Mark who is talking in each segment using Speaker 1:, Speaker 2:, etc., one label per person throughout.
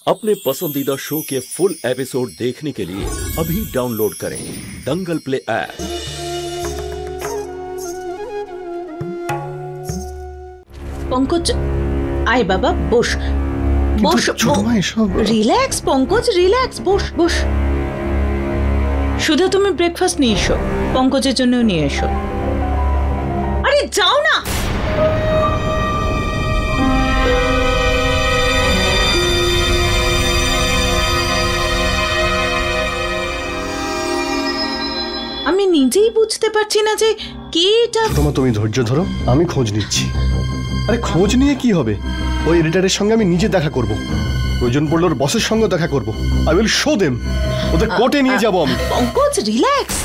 Speaker 1: अपने पसंदीदा शो के फुल एपिसोड देखने के लिए अभी डाउनलोड करें दंगल प्ले ऐप।
Speaker 2: पंकज आय बाबा बोस बोस रिलैक्स पंकज रिलैक्स बोस बोस शुद्ध तुम्हें ब्रेकफास्ट নিয়ে এসো पंकजेर জন্যও নিয়ে এসো আরে যাও না আমি নিজেই বুঝতে পারছি না যে কে এটা
Speaker 3: তুমি ধৈর্য ধরো আমি খোঁজ নিচ্ছি আরে খোঁজ নিয়ে কি হবে ওই এডিটরের সঙ্গে আমি নিজে দেখা করব প্রয়োজন পড়লে ওর বসের সঙ্গে দেখা করব আই উইল শো देम ওদের কোর্টে নিয়ে যাব আমি
Speaker 2: পঙ্কজ রিল্যাক্স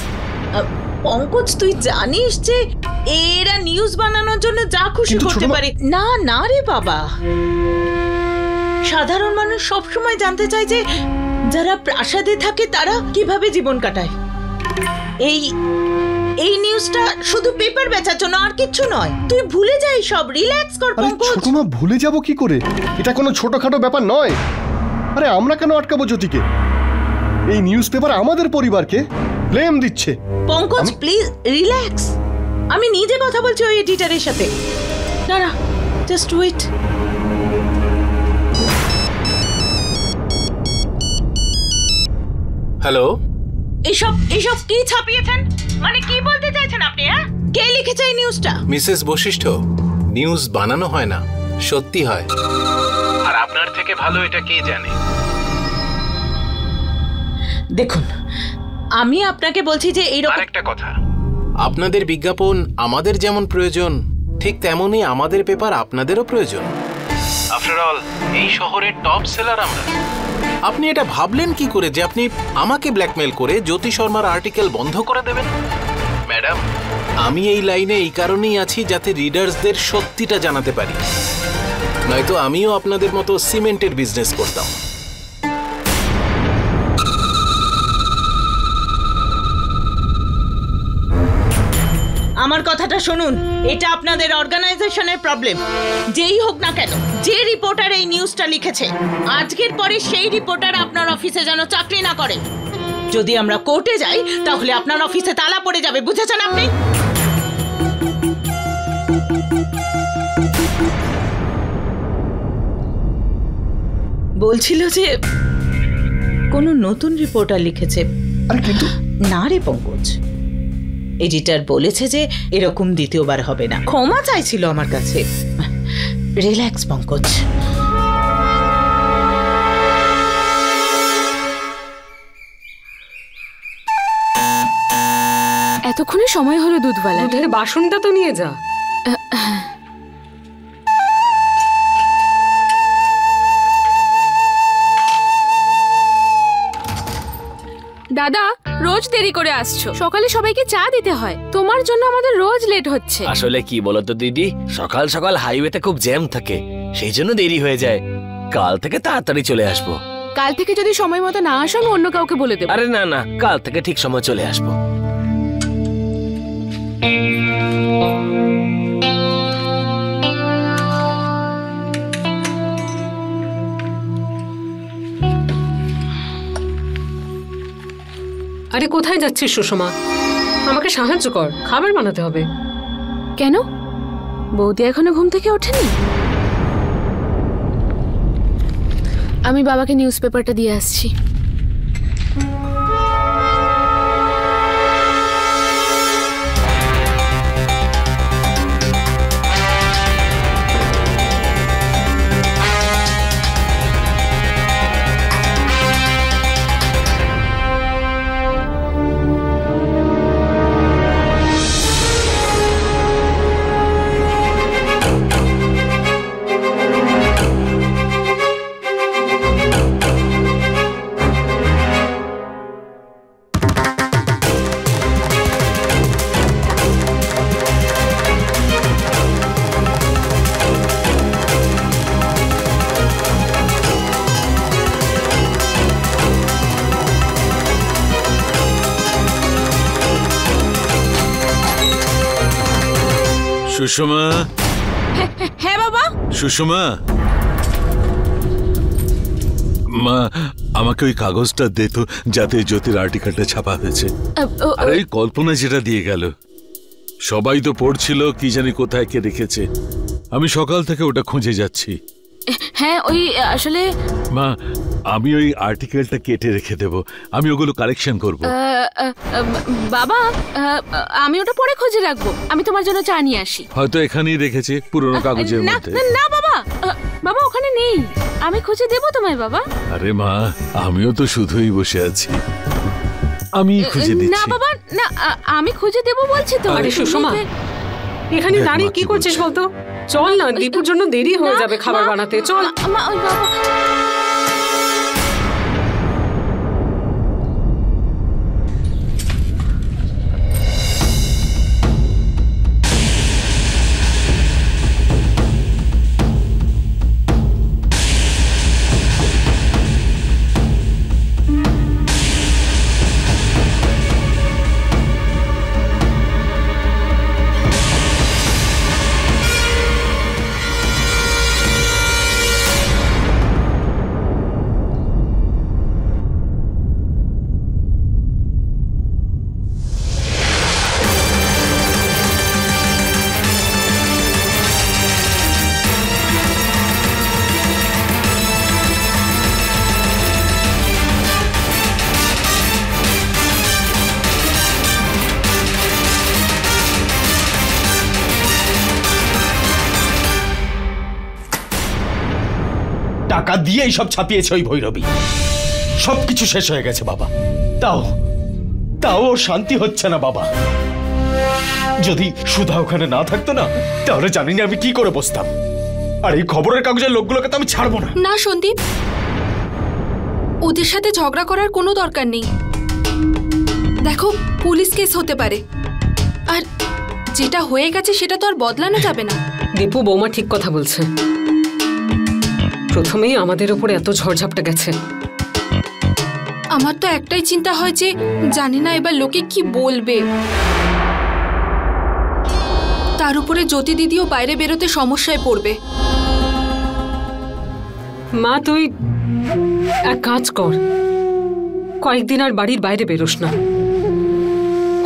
Speaker 2: পঙ্কজ তুই জানিস যে এরা নিউজ বানানোর জন্য যা খুশি করতে পারে না না রে বাবা সাধারণ মানুষ সব সময় জানতে চায় যে যারা প্রাসাদে থাকে তারা কিভাবে জীবন কাটায় এই নিউজটা শুধু পেপার বেচার জন্য আর কিছু নয় তুই ভুলে যাই সব রিল্যাক্স কর পঙ্কজ
Speaker 3: ছোট মা ভুলে যাব কি করে এটা কোনো ছোটখাটো ব্যাপার নয় আরে আমরা কেন আটকাবো জ্যোতিকে এই নিউজ পেপার আমাদের পরিবারকে ব্লেম দিচ্ছে
Speaker 2: পঙ্কজ প্লিজ রিল্যাক্স আমি নিজে কথা বলছি ওই এডিটরের সাথে দাঁড়া জাস্ট ওয়েট
Speaker 4: হ্যালো
Speaker 2: এসব কি ছাপিয়েছেন মানে কি বলতে চাইছেন আপনি হ্যাঁ কে লিখেছে এই নিউজটা
Speaker 4: মিসেস বশিষ্ঠ নিউজ বানানো হয় না সত্যি হয় আর আপনার থেকে ভালো এটা কে জানে
Speaker 2: দেখুন আমি আপনাকে বলছি যে এইরকম
Speaker 4: আরেকটা কথা আপনাদের বিজ্ঞাপন আমাদের যেমন প্রয়োজন ঠিক তেমনই আমাদের পেপার আপনাদেরও প্রয়োজন আফটার অল এই শহরের টপ সেলার আমরা আপনি এটা ভাবলেন কি করে যে আপনি আমাকে ব্ল্যাকমেল করে জ্যোতি শর্মার আর্টিকেল বন্ধ করে দেবেন ম্যাডাম আমি এই লাইনে এই কারণেই আছি যাতে রিডার্সদের সত্যিটা জানাতে পারি নয়তো আমিও আপনাদের মতো সিমেন্টের বিজনেস করতাম
Speaker 2: আমার কথাটা শুনুন এটা আপনাদের অর্গানাইজেশনের প্রবলেম যেই হোক না কেন যে রিপোর্টার এই নিউজটা লিখেছে আজকের পরে সেই রিপোর্টার আপনার অফিসে যেন চাকরি না করে যদি আমরা কোর্টে যাই তাহলে আপনার অফিসে তালা পড়ে যাবে বুঝেছেন আপনি বলছিল যে কোনো নতুন রিপোর্টার লিখেছে
Speaker 3: আরে কিন্তু
Speaker 2: না রে পঙ্কজ এডিটর বলেছে যে এরকম দ্বিতীয়বার হবে না ক্ষমা চাইছিল আমার কাছে রিল্যাক্স পঙ্কজ
Speaker 5: এতক্ষণে সময় হলো দুধওয়ালা
Speaker 6: দুধের বাসনটা তো নিয়ে যা
Speaker 5: দাদা রোজ দেরি করে আসছো সকালে সবাইকে চা দিতে হয় তোমার জন্য আমাদের রোজ লেট হচ্ছে
Speaker 7: আসলে কি বলতো দিদি সকাল সকাল হাইওয়েতে খুব জ্যাম থাকে সেই জন্য দেরি হয়ে যায় কাল থেকে তাড়াতাড়ি চলে আসবো
Speaker 5: কাল থেকে যদি সময় মতো না আসো আমি অন্য কাউকে বলে দেব
Speaker 7: আরে না না কাল থেকে ঠিক সময় চলে আসবো
Speaker 6: আরে কোথায় যাচ্ছিস সুষমা আমাকে সাহায্য কর খাবার বানাতে হবে
Speaker 5: কেন বৌদি এখনো ঘুম থেকে ওঠেনি আমি বাবাকে নিউজ পেপারটা দিয়ে আসছি
Speaker 8: সুষমা
Speaker 5: হ্যাঁ বাবা
Speaker 8: সুষমা মা আমাকে ওই কাগজটা দে তো, যাতে জ্যোতির আর্টিকেলটা ছাপা হয়েছে। আর ওই কল্পনা যেটা দিয়ে গেল, সবাই তো পড়ছিল, কি জানি কোথায় কে রেখেছে। আমি সকাল থেকে ওটা খুঁজে যাচ্ছি।
Speaker 5: হ্যাঁ ওই আসলে
Speaker 8: মা আমি ওই আর্টিকেলটা কেটে রেখে দেব, আমি ওগুলো কালেকশন করব।
Speaker 5: বাবা আমি ওটা পরে খুঁজে রাখবো, আমি তোমার জন্য চা নিয়ে আসি।
Speaker 8: হয়তো এখানেই রেখেছে পুরনো কাগজের মধ্যে।
Speaker 5: না বাবা, বাবা ওখানে নেই, আমি খুঁজে দেবো তোমায় বাবা।
Speaker 8: আরে মা আমিও তো শুধুই বসে আছি, আমি খুঁজে দিচ্ছি।
Speaker 5: না বাবা না, আমি খুঁজে দেবো বলছি তো।
Speaker 6: আরে সুষমা, এখানে দাঁড়িয়ে কি করছিস বলতো? চল না, দীপুর জন্য দেরি হয়ে যাবে খাবার বানাতে। চল।
Speaker 5: ওই বাবা
Speaker 9: টাকা দিয়ে সব ছাপিয়েছে ওই ভৈরবী। সবকিছু শেষ হয়ে গেছে বাবা, তাও তাও শান্তি হচ্ছে না বাবা। যদি সুধা ওখানে না থাকতো না, তাহলে জানি না আমি কি করে বসতাম। আর এই খবরের কাগজের লোকগুলোকে তো আমি ছাড়বো না।
Speaker 10: না সন্দীপ, ওদের সাথে ঝগড়া করার কোনো দরকার নেই। দেখো পুলিশ কেস হতে পারে, আর যেটা হয়ে গেছে সেটা তো আর বদলানো যাবে না।
Speaker 6: দীপু বৌমা ঠিক কথা বলছে, প্রথমেই আমাদের উপরে এত ঝড়ঝাপটা গেছে।
Speaker 10: আমার তো একটাই চিন্তা হয় যে জানি না এবার লোকে কি বলবে। তার উপরে জ্যোতি দিদিও বাইরে বেরোতে সমস্যায় পড়বে।
Speaker 6: মা তুই এক কাজ কর, কয়েকদিন আর বাড়ির বাইরে বেরোস না।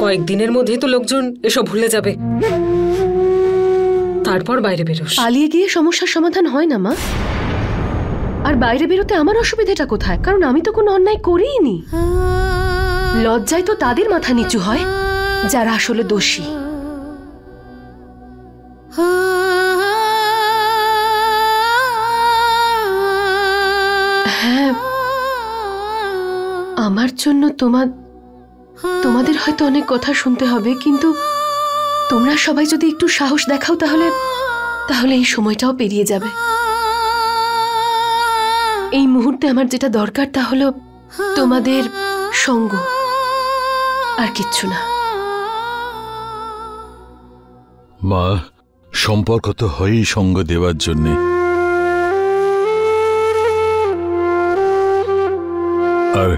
Speaker 6: কয়েকদিনের মধ্যেই তো লোকজন এসব ভুলে যাবে, তারপর বাইরে বেরোস।
Speaker 11: পালিয়ে গিয়ে সমস্যার সমাধান হয় না মা। আর বাইরে বেরোতে আমার অসুবিধাটা কোথায়? কারণ আমি তো কোনো অন্যায় করিনি। লজ্জায় তো তাদের মাথা নিচু হয় যারা আসলে দোষী। হ্যাঁ, আমার জন্য তোমাদের হয়তো অনেক কথা শুনতে হবে, কিন্তু তোমরা সবাই যদি একটু সাহস দেখাও তাহলে এই সময়টাও পেরিয়ে যাবে। এই মুহূর্তে আমার যেটা দরকার তা হলো তোমাদের সঙ্গ, আর কিচ্ছু না।
Speaker 8: মা সম্পর্ক তো হয়ই সঙ্গ দেওয়ার জন্যে। আর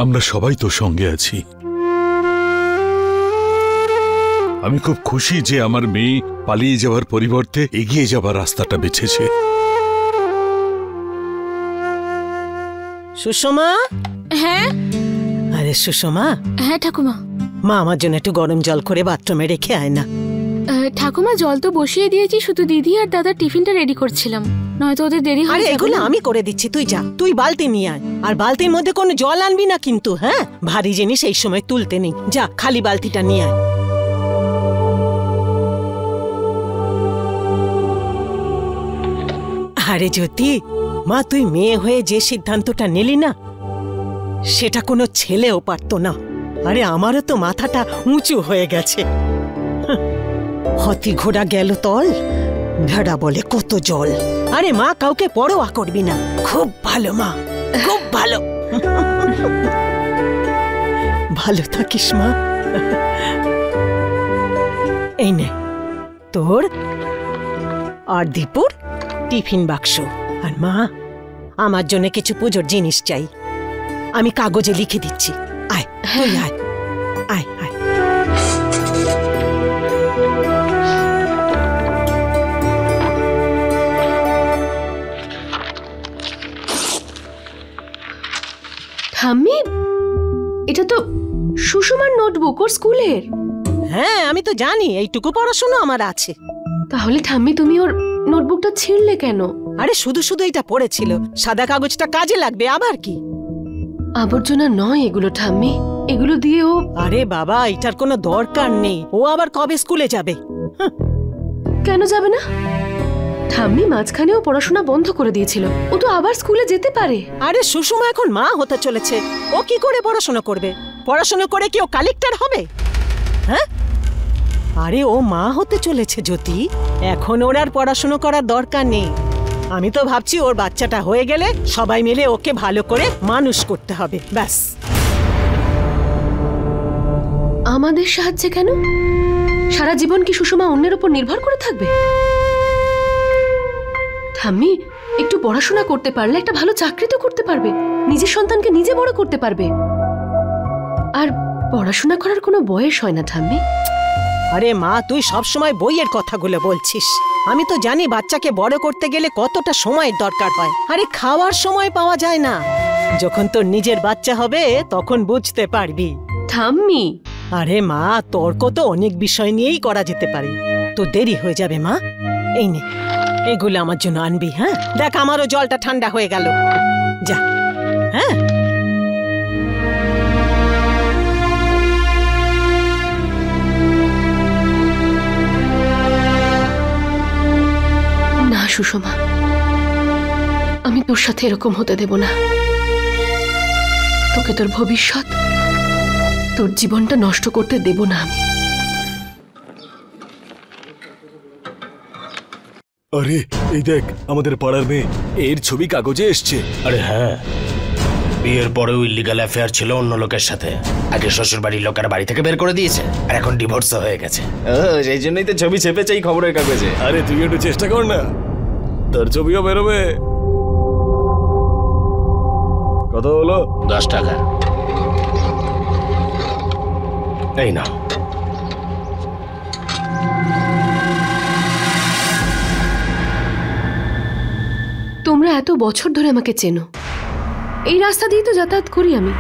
Speaker 8: আমরা সবাই তো সঙ্গে আছি। আমি খুব খুশি যে আমার মেয়ে পালিয়ে যাওয়ার পরিবর্তে এগিয়ে যাবার রাস্তাটা বেছেছে।
Speaker 12: সুষমা।
Speaker 5: হ্যাঁ।
Speaker 12: আরে সুষমা।
Speaker 5: হ্যাঁ ঠাকুমা।
Speaker 12: মা আমার জন্য একটু গরম জল করে বাথরুমে রেখে আয় না।
Speaker 5: ঠাকুমা জল তো বসিয়ে দিয়েছি, শুধু দিদি আর দাদার টিফিনটা রেডি করছিলাম, নয়তো ওদের দেরি হয়ে যাবে।
Speaker 12: আরে এগুলো আমি করে দিচ্ছি, তুই যা, তুই বালতি নিয়ে আয়। আর বালতির মধ্যে কোনো জল আনবি না কিন্তু, হ্যাঁ? ভারী জিনিস এই সময় তুলতে নেই, যা খালি বালতিটা নিয়ে আয়। আরে জ্যোতি, মা তুই মেয়ে হয়ে যে সিদ্ধান্তটা নিলি না, সেটা কোনো ছেলেও পারতো না। আরে আমারও তো মাথাটা উঁচু হয়ে গেছে। হাতি ঘোড়া গেল তল, ভেড়া বলে কত জল। আরে মা কাউকে পরোয়া করবি না, খুব ভালো মা, খুব ভালো। ভালো থাকিস মা। এই নে তোর আর দীপুর টিফিন বাক্স। আর মা আমার জন্য কিছু পুজোর জিনিস চাই, আমি কাগজে লিখে দিচ্ছি। আয় তুই আয়, আয় আয়।
Speaker 11: ঠাম্মি, এটা তো সুষমার নোটবুক, ওর স্কুলের।
Speaker 12: হ্যাঁ, আমি তো জানি এইটুকু পড়াশোনা আমার আছে।
Speaker 11: তাহলে ঠাম্মি তুমি ওর নোটবুকটা ছিঁড়লে কেন?
Speaker 12: আরে শুধু শুধু এটা পড়েছিল, সাদা কাগজটা কাজে লাগবে, আবার কি?
Speaker 11: আবর্জনা নয় এগুলো ঠাম্মি, এগুলো দিয়ে ও...
Speaker 12: আরে বাবা, এটার কোনো দরকার নেই। ও আবার কবে স্কুলে যাবে?
Speaker 11: কেন যাবে না? ঠাম্মি মাঝখানেও পড়াশোনা বন্ধ করে দিয়েছিল, ও তো আবার স্কুলে যেতে পারে।
Speaker 12: আরে সুষমা এখন মা হতে চলেছে, ও কি করে পড়াশোনা করবে? পড়াশোনা করে কি ও কালেক্টর হবে? হ্যাঁ, আরে ও মা হতে চলেছে জ্যোতি, এখন ওর আর পড়াশোনা করার দরকার নেই। আমি তো ভাবছি ওর বাচ্চাটা হয়ে গেলে সবাই মিলে ওকে ভালো করে মানুষ করতে হবে, ব্যাস।
Speaker 11: আমাদের সাহায্যে কেন? সারা জীবন কি সুষমা অন্যের উপর নির্ভর করে থাকবে? ঠাম্মি, একটু পড়াশোনা করতে পারলে একটা ভালো চাকরি তো করতে পারবে, নিজের সন্তানকে নিজে বড় করতে পারবে। আর পড়াশোনা করার কোনো বয়স হয় না ঠাম্মি।
Speaker 12: আরে মা, তুই সব সময় বইয়ের কথাগুলো বলছিস। আমি তো জানি বাচ্চাকে বড় করতে গেলে কতটা সময়ের দরকার হয়। আরে খাওয়ার সময় পাওয়া যায় না। যখন তোর নিজের বাচ্চা হবে তখন বুঝতে পারবি।
Speaker 11: ঠাম্মি,
Speaker 12: আরে মা, তর্ক তো অনেক বিষয় নিয়েই করা যেতে পারে। তো দেরি হয়ে যাবে মা। এই নে, এগুলো আমার জন্য আনবি। হ্যাঁ, দেখ আমারও জলটা ঠান্ডা হয়ে গেল। যা। হ্যাঁ,
Speaker 11: না সুষমা, আমি তোর সাথে এরকম হতে দেব না। তোকে তোর ভবিষ্যৎ, তোর জীবনটা নষ্ট করতে দেব না আমি।
Speaker 13: আরে এই দেখ, আমাদের পাড়ার মেয়ে, এর ছবি কাগজে এসছে।
Speaker 9: আরে হ্যাঁ, বিয়ের পরেও ইলিগাল অ্যাফেয়ার ছিল অন্য লোকের সাথে। আগে শ্বশুর বাড়ির লোকেরা বাড়ি থেকে বের করে দিয়েছে, আর এখন ডিভোর্সও হয়ে গেছে। সেই জন্যই তো ছবি ছেপেছে এই খবরের কাগজে।
Speaker 13: আরে তুই একটু চেষ্টা কর না, তোর ছবিও বেরোবে। কত হলো?
Speaker 9: 10 টাকা। এই না,
Speaker 11: তোমরা এত বছর ধরে আমাকে চেনো, এই রাস্তা দিয়ে তো যাতায়াত করি আমি।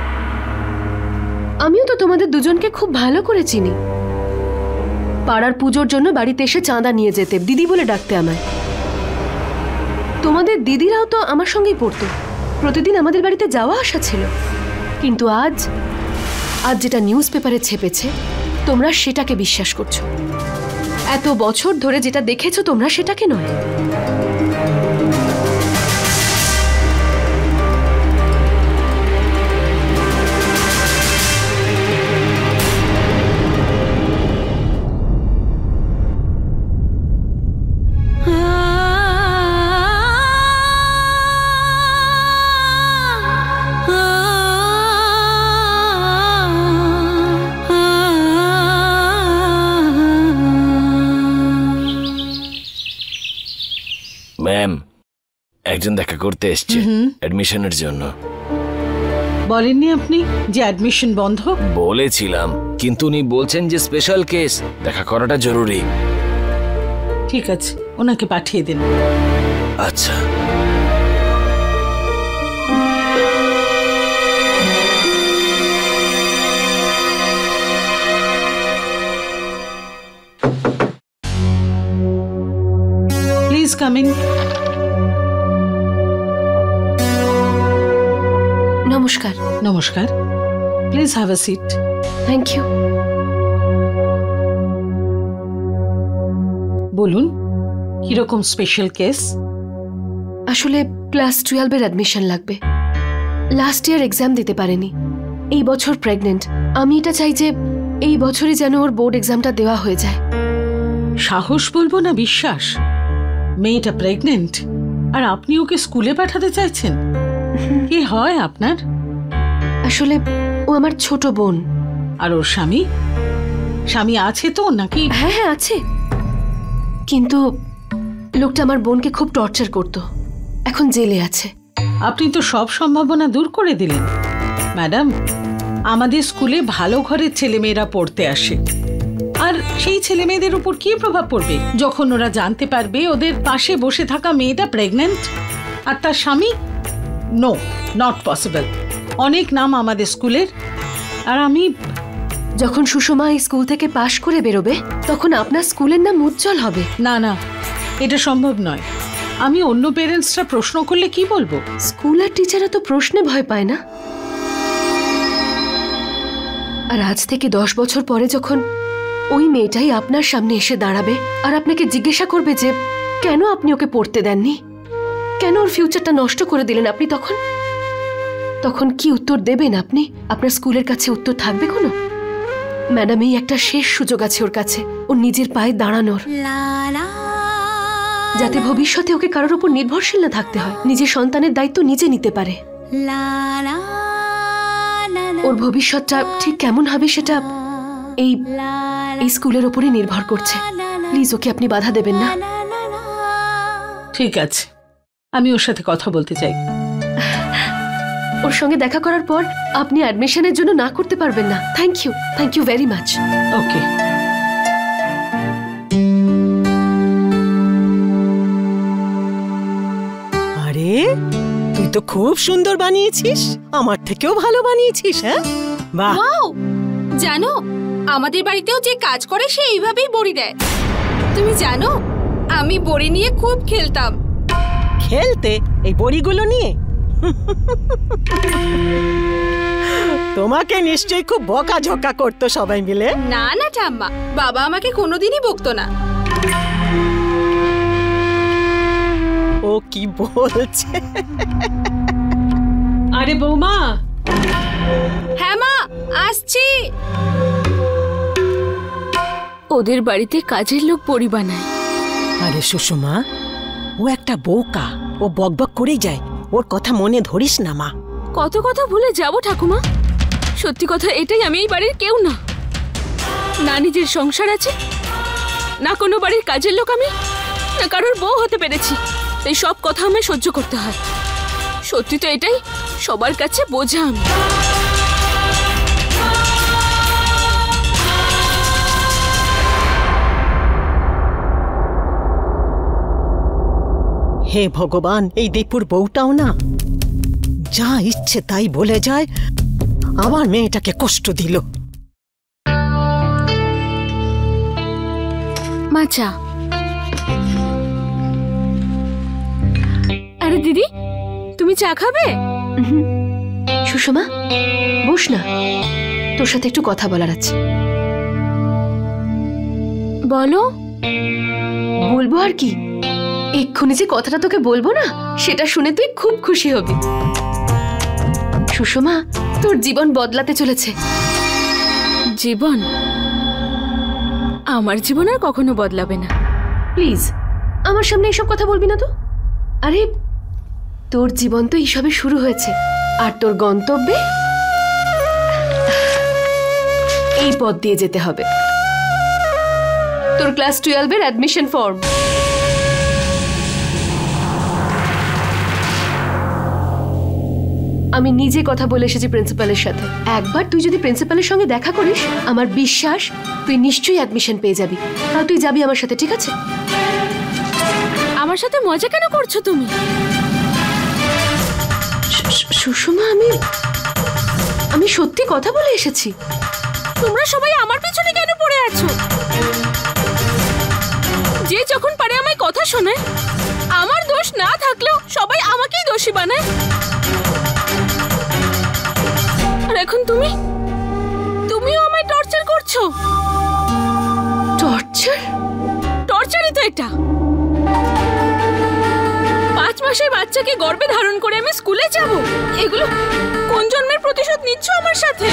Speaker 11: আমিও তো তোমাদের দুজনকে খুব ভালো করে চিনি। পাড়ার পুজোর জন্য বাড়িতে এসে চাঁদা নিয়ে যেতে, দিদি বলে ডাকতে আমায়। তোমাদের দিদিরাও তো আমার সঙ্গেই পড়তো, প্রতিদিন আমাদের বাড়িতে যাওয়া আসা ছিল। কিন্তু আজ যেটা নিউজ পেপারে ছেপেছে, তোমরা সেটাকে বিশ্বাস করছো। এত বছর ধরে যেটা দেখেছো তোমরা, সেটাকে নয়।
Speaker 7: ম্যাম, একজন দেখা করতে এসছে অ্যাডমিশনের জন্য।
Speaker 14: বলেননি আপনি যে অ্যাডমিশন বন্ধ?
Speaker 7: বলেছিলাম, কিন্তু উনি বলছেন যে স্পেশাল কেস, দেখা করাটা জরুরি।
Speaker 14: ঠিক আছে, ওনাকে পাঠিয়ে দিন।
Speaker 7: আচ্ছা।
Speaker 14: Please come in.
Speaker 11: নমস্কার।
Speaker 14: নমস্কার, please have a seat.
Speaker 11: Thank you.
Speaker 14: বলুন, কিরকম স্পেশাল কেস?
Speaker 11: আসলে ক্লাস 12-এর অ্যাডমিশন লাগবে। লাস্ট ইয়ার এক্সাম দিতে পারেনি, এই বছর প্রেগনেন্ট। আমি এটা চাই যে এই বছরই যেন ওর বোর্ড এক্সামটা দেওয়া হয়ে যায়।
Speaker 14: সাহস বলবো না বিশ্বাস, মেয়েটা প্রেগনেন্ট আর আপনি ওকে স্কুলে পাঠাতে চাইছেন? কি হয় আপনার?
Speaker 11: আসলে ও আমার ছোট বোন।
Speaker 14: আর ওর স্বামী? স্বামী আছে তো নাকি?
Speaker 11: হ্যাঁ হ্যাঁ আছে, কিন্তু লোকটা আমার বোনকে খুব টর্চার করত, এখন জেলে আছে।
Speaker 14: আপনি তো সব সম্ভাবনা দূর করে দিলেন। ম্যাডাম, আমাদের স্কুলে ভালো ঘরের ছেলেমেয়েরা পড়তে আসে, আর সেই ছেলে মেয়েদের উপর কি প্রভাব পড়বে যখন ওরা জানতে পারবে ওদের পাশে বসে থাকা মেয়েটা প্রেগন্যান্ট আর তার স্বামী? No, not possible. অনেক নাম আমাদের স্কুলের। আর আমি
Speaker 11: যখন সুষমা এই স্কুল থেকে পাশ করে বেরোবে তখন আপনার স্কুলের নাম উজ্জ্বল হবে।
Speaker 14: না না, এটা সম্ভব নয়। আমি অন্য পেরেন্টসরা প্রশ্ন করলে কি বলবো?
Speaker 11: স্কুলের টিচাররা তো প্রশ্নে ভয় পায় না। আর আজ থেকে 10 বছর পরে যখন ওই মেয়েটাই আপনার সামনে এসে দাঁড়াবে আর আপনাকে জিজ্ঞাসা করবে যে কেন আপনি ওকে পড়তে দেননি, কেন ওর ফিউচারটা নষ্ট করে দিলেন আপনি, তখন কি উত্তর দেবেন আপনি? আপনার স্কুলের কাছে উত্তর থাকবে কোনো? ম্যাডাম, এই একটা শেষ সুযোগ আছে ওর কাছে, ওর নিজের পায়ে দাঁড়ানোর, যাতে ভবিষ্যতে ওকে কারোর উপর নির্ভরশীল না থাকতে হয়, নিজের সন্তানের দায়িত্ব নিজে নিতে পারে। ওর ভবিষ্যৎটা ঠিক কেমন হবে সেটা এই স্কুলের উপরই নির্ভর করছে। প্লিজ ওকে আপনি বাধা দেবেন না।
Speaker 14: ঠিক আছে, আমি ওর সাথে কথা বলতে চাই।
Speaker 11: ওর সঙ্গে দেখা করার পর আপনি অ্যাডমিশনের জন্য না করতে পারবেন না। Thank you very much.
Speaker 14: Okay.
Speaker 12: আরে তুই তো খুব সুন্দর বানিয়েছিস, আমার থেকেও ভালো বানিয়েছিস। হ্যাঁ, বাহ।
Speaker 10: ওয়াও, জানো আমাদের বাড়িতেও যে কাজ করে সে এইভাবেই বড়ি দেয়। তুমি জানো আমি বড়ি নিয়ে খুব খেলতাম।
Speaker 12: খেলতে? এই বড়িগুলো নিয়ে? তোমাকে নিশ্চয়ই খুব বকাঝকা করতো সবাই মিলে।
Speaker 10: না না ঠাম্মা, বাবা আমাকে কোনোদিনই বকতো না।
Speaker 12: ও কি বলছে?
Speaker 6: আরে বৌমা।
Speaker 10: হ্যাঁ মা, আসছি। ওদের বাড়িতে কাজের লোক বড়ি বানায়।
Speaker 12: আরে সুষমা, ও একটা বোকা, ও বকবক করেই যায়, ওর কথা মনে ধরিস না মা।
Speaker 5: কত কথা ভুলে যাব ঠাকুমা। সত্যি কথা এটাই, আমি এই বাড়ির কেউ না। না নিজের সংসার আছে, না কোনো বাড়ির কাজের লোক আমি, না কারোর বউ হতে পেরেছি। এই সব কথা আমায় সহ্য করতে হয়। সত্যি তো এটাই, সবার কাছে বোঝা আমি।
Speaker 12: হে ভগবান, এই দীপুর বউটাও না যা ইচ্ছে তাই বলে যায়, আমার মেয়েটাকে কষ্ট দিল।
Speaker 5: মাচা। আরে দিদি, তুমি চা খাবে?
Speaker 11: সুষমা বস না, তোর সাথে একটু কথা বলার আছে।
Speaker 5: বলো।
Speaker 11: বলবো আর কি, এক্ষুনি যে কথাটা তোকে বলবো না সেটা শুনে তুই খুব খুশি হবি। সুষমা, তোর জীবন বদলাতে চলেছে।
Speaker 5: জীবন? আমার জীবন আর কখনো বদলাবে না।
Speaker 11: প্লিজ আমার সামনে এসব কথা বলবি না তো। আরে তোর জীবন তো এইসবে শুরু হয়েছে, আর তোর গন্তব্যে এই পথ দিয়ে যেতে হবে। তোর ক্লাস 12 এর অ্যাডমিশন ফর্ম। আমি নিজে কথা বলে এসেছি প্রিন্সিপালের সাথে। একবার তুই যদি প্রিন্সিপালের সঙ্গে দেখা করিস, আমার বিশ্বাস তুই নিশ্চয়ই অ্যাডমিশন পেয়ে যাবি। আর তুই যাবি আমার সাথে, ঠিক আছে?
Speaker 5: আমার সাথে মজা কেন করছো তুমি?
Speaker 11: সুষমা, আমি সত্যি কথা বলে এসেছি।
Speaker 5: তোমরা সবাই আমার পিছনে কেন পড়ে আছো? যে যখন পারে আমায় কথা শোনায়, আমার দোষ না থাকলেও সবাই আমাকেই দোষী বানায়। আর এখন তুমিও আমায় টর্চার করছো।
Speaker 11: টর্চার?
Speaker 5: টর্চারই তো এটা। 5 মাসের বাচ্চাকে গর্ভে ধারণ করে আমি স্কুলে যাব? এগুলো কোন জন্মের প্রতিশোধ নিচ্ছ আমার সাথে?